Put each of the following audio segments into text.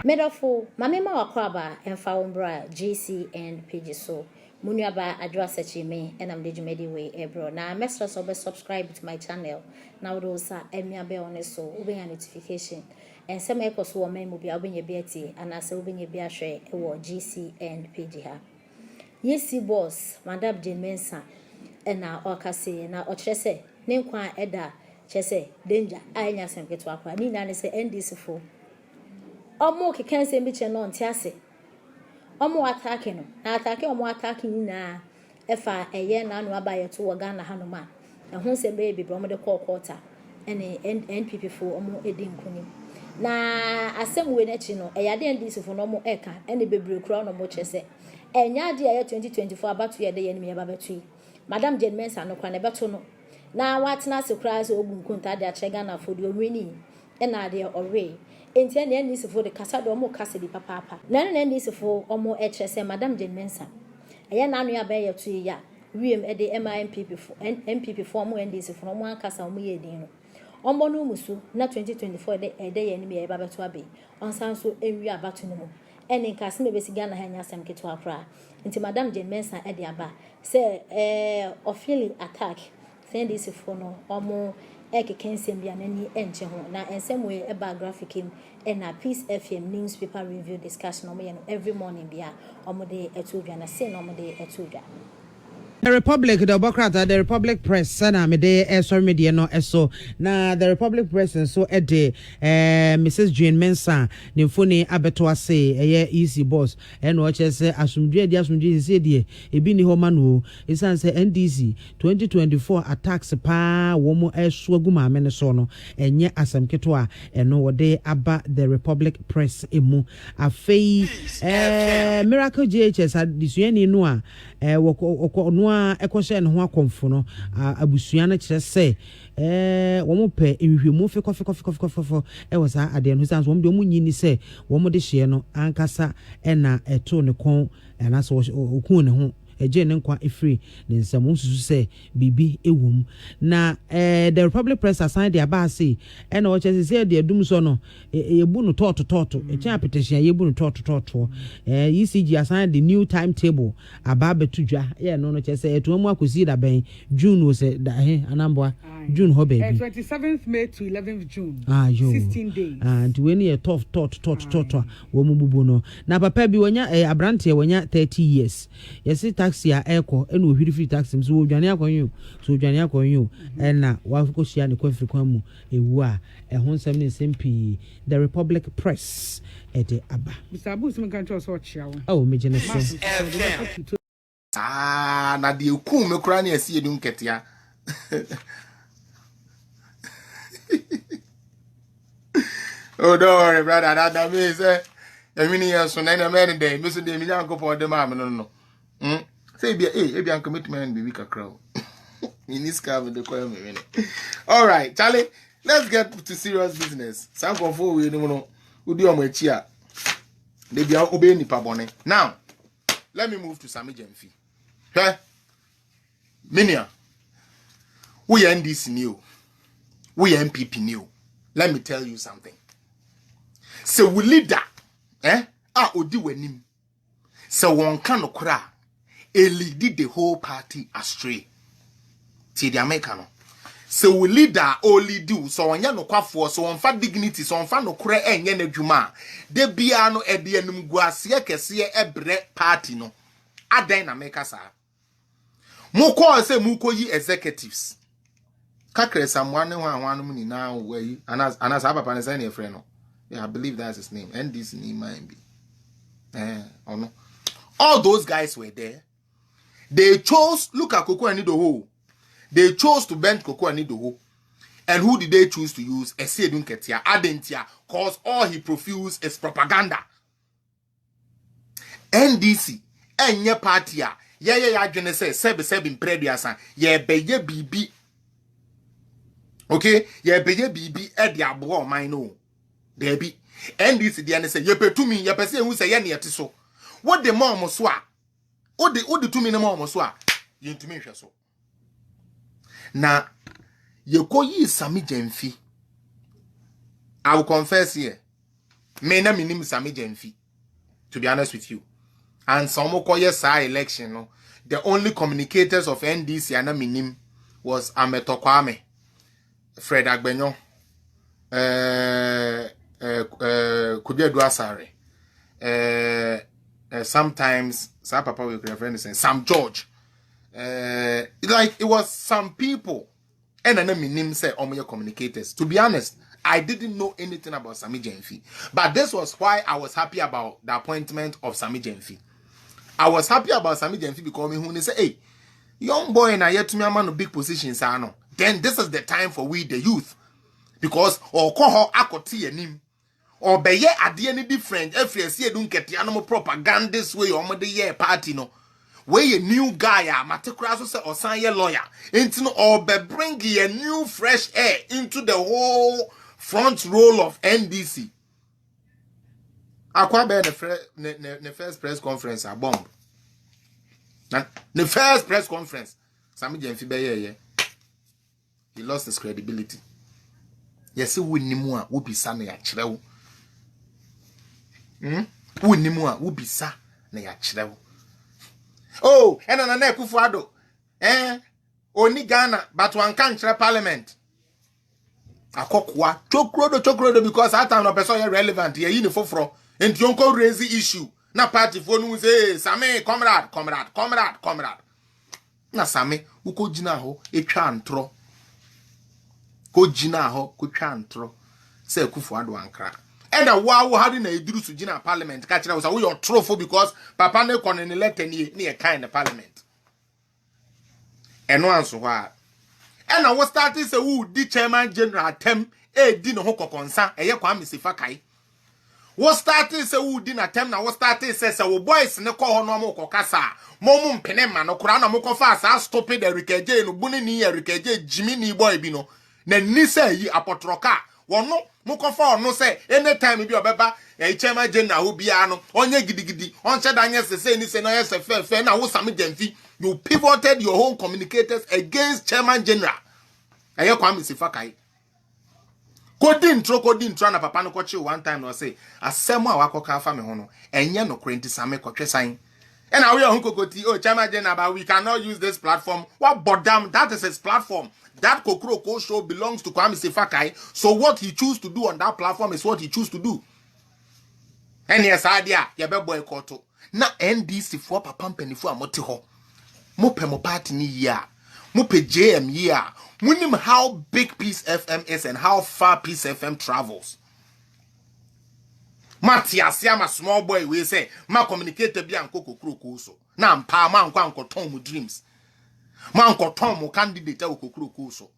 Medofo, mamema wakwaba emfa umbra GC and page so. Munyaba address me and I'm the Jumedi way ebro. Now mesra so be subscribe to my channel. Now those are emia be on so ube a notification. And some echoes wo men will be open your beauty and as open your beer share GC and page ha. Yes, boss, Madam Jane Mensah and now Okase na ochese name kwa eda chese danger anya sem ketwa kwa ni na ne se NDC fo. Omo keken se mbiche no ntiase omo attack no na attack omo attack nyina efa eye na anu abaye to wo Ghana hanoma ehun se be bro mo de call quarter ene NPP fo omo edi nkonim na asem we na chi no eyade ndisi fo no mo eka ene bebre kura no mo chese enya de aye 2024 abatu ye de ye ne ba betu Madam Jane Mensah no kwa ne beto no na watena se kura se obu nkonta de ache Ghana fo de onwini ena de ore enti ene ndisi fo de kasa de omo kasa di papa na ne ndisi fo omo echese Madam Jane Mensah eye na anu ya ba ye tu ya wiem e de MPP fo MPP fo omo ndisi fo omo akasa omo ye din no omo no musu na 2024 de ye ni me ba beto abe onsan so enwi abatu no mu ene nkase me besi Ghana ha nya sam keto akra enti Madam Jane Mensah e de aba se officially attack send this fo no omo ekekensem bia nani enche ho na ensem we eba graphic him na Peace FM newspaper review discussion omo every morning bia omo de etudwa na say no omo de etudwa. The Republic, the Democrat, the Republic Press, sana me de sorry media no eso na the Republic Press and so ede Mrs. Jane Mensah ne foni abeto ase easy boss and watch say asumdwe say die ebi ni ho ma no isan say NDC 2024 attacks pa wo mo eso aguma me ne so no enye asem keto eno wode aba the Republic Press emu afei Miracle JHS adisuani no a woko no ekose ne ho akomfo no abusua na kire se wo mo pe nhwemu fe e wo sa ade no sans wo de mo nyini se wo mo de hye no ankasa na eto ne kon na so okun ne ho eje ne nkwa efree ne nsam nsusu se bibi ewum na the Republic Press assign the abase na wo chese se de adum so no yebu no toto eche apetition yebu no toto ECG assign the new timetable aba betudwa ye no chese etuamu akosi da ben June wo se da anamboa June ho baby 27th May to 11th June 16 days and when you toto wo mububu no na papa bi wonya abrante wonya 30 years yes taxi a eko eno ohwiri free taxi so odwane akonyo na wafiko sia ne kwafiri kwamu ewu a ehon sem ne sempi the Republic Press ete aba Mr. Abu sim kan cho so chia wo oh me Genesis na de eku me kura na esi edu nketia oh don't worry brother that means I mean yes so na me dey me so dey me nyanko for dem am no say be a commitment be weak crowd. In this car with the choir. All right, Charlie, let's get to serious business. Some confo we no do on my chair. They be obey ni pabone. Now, let me move to Sami Jemfi. Okay? Minia. We are NDC new. We are MPP new. Let me tell you something. So we leader, odi wenim. So one can okra. It lead the whole party astray. See the American. So we leader only do so on no kwafo so on fa dignity so on fa no kure enye na dwuma. De bia no e de anum guase kese ebre party no. Adan na make sa. Mo ko say mo ko yi executives. Kakre samwane ho no ni na we anas papa ne say na friend no. Yeah, I believe that's his name. And this name might be. Or no. All those guys were there. They chose, look at Koko Anidoho. They chose to bend Koko Anidoho. And who did they choose to use? Esiedun Ketia, Adentia, cause all he profused is propaganda. NDC, enye party ya, jene se, sebe imprediasan, beye bibi. Okay? Beye bibi, abo, mine Debi. NDC, diane se, petumi, pese who se yeni atiso. What the mom swa? What the 2 minute mom swa? Yintimi so. Na ye ko yi Sami Jemfi. I will confess here. Me na minim Sami Jenfi, to be honest with you. And some yes election, no. The only communicators of NDC and minim was Ameto Kwame, Fred Agbenyo, Kudia Duasare, sometimes Papa will refer Sam George. Like it was some people, and then minim say omoye communicators. To be honest, I didn't know anything about Sami Jenfi, but this was why I was happy about the appointment of Sami Jenfi. I was happy about Sami Jenfi because me who say, hey, young boy and I yet to me a man of big positions, then this is the time for we the youth, because or call her akoti enim or be ye at the any different if you see don't get the animal propaganda this way or the year party no. Where a new guy, Matekuraso or sign your lawyer, into or bring a new fresh air into the whole front row of NDC. Akwabe the first press conference a bomb. The first press conference, Sami Jenfi be he lost his credibility. Yes, we nimua wo bisa na ya kirewo. Wo nimua wo bisa na ya kirewo. Oh, and an Kufuado. Only Ghana, but one country parliament. A cockwa, chokrodo, because that time of person relevant here in the forefront. And you don't raise the issue. Na party for no say, Same, comrade. Na Same, who could jinaho, a chantro. Go jinaho, could chantro. Say Kufuado and crack. And a wow had in a Idris to Jina Parliament. Catch was a your trophy because Papa ne con an elected near kind of Parliament. And once why. And I was starting say who the chairman general tem dino hoko concern a yakwami sifakai. Was starting say who didn't attempt now was starting says our boys ne call no moko kasa. Momum penema no kurana moko fast I stop it Erikeje no buni ni Erikeje Jimmy ni boy bino. Ne nise yi apotroka. Wono mukofa no say anytime bi obeba chairman general who bia no onye gidigidi on che danye say ni say no yes fe na wo Sami Jenfi you pivoted your own communicators against chairman general aye kwame sifakai kodi intro na papa no kochi one time no say asem a wakoka fa me ho no enye no krenti Sami kotwe san and now we are hunkokoti oh chairman general but we cannot use this platform what bodam that is his platform. That Kokroko show belongs to Kwame Sifakai. So what he choose to do on that platform is what he choose to do. And yes, idea, ya be boycott. Na NDC for papa mpenifu amote ho. Mo pe mo party ni ya. Mo pe JM ya. Munim how big Peace FM is and how far Peace FM travels. Matiasia ma small boy we say ma communicate bi anko Kokroko so. Na mpa ma anko ton mu dreams. Manko Tom candidate so.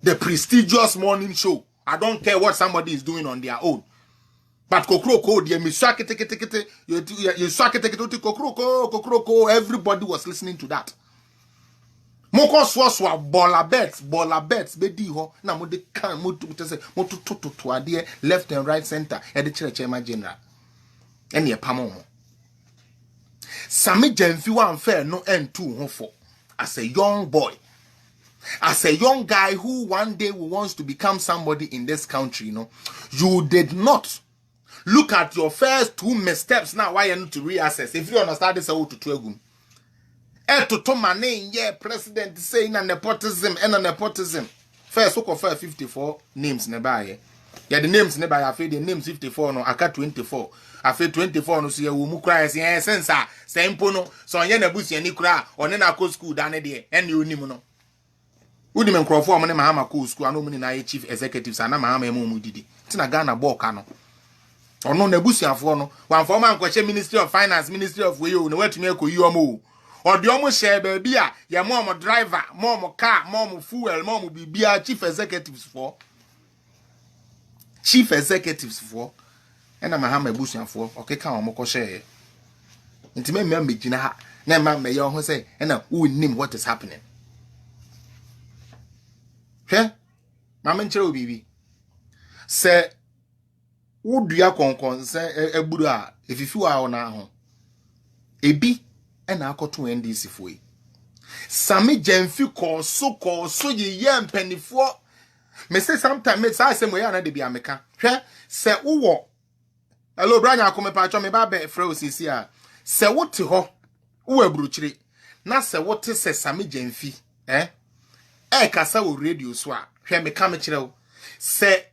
The prestigious morning show. I don't care what somebody is doing on their own. But Kokroko, everybody was listening to that. Moko swaswa bola bets bedi ho na mo de kan mo to say mo to adie left and right center e de chairman general. Ene e pamo ho. Sami Jenfi wan fair no n2 ho for. As a young boy, as a young guy who one day wants to become somebody in this country, you did not look at your first 2 missteps now. Why you need to reassess? If you understand this, I will to twegum. To Tomane, yeah, president saying a nepotism and a nepotism. First, look of 54 names nearby. Yeah, the names nearby. I feel the names 54 no, I got 24. I feel 24 no see mu cry say sensor sempo no so onye na busi ani kura one na ko school da ne de ene onim no udi men crofo mo ne mahama ko school ano mu na chief executives ana mahama mu didi tina Ghana boka no ono na busi afo no wan for man ko che Ministry of Finance, Ministry of Wayo no watumi akoyi omo o de omo share ba bia ye mo driver mo car mo fuel mo bibia chief executives for and I'm a hammer bushing for okay, come on, Mokoshe. Intimate me, Gina, Nema may young say, and now who name what is happening. Hey, Mamma Joe, baby. Say, would you concern a Buddha if you are on our home? A B and I got to NDC for you. Sami Jenfi call so ye yam penny for. Me say sometimes I say, we are not the Biameka. Say, Hello, Branya Akome Pacho, me ba be frɛ osisi a. Se wote ho, wo abrukyire. Na se wote se Sami Jemfi, kasa wo radio so a. Hwɛ me ka me kyerɛ wo. Se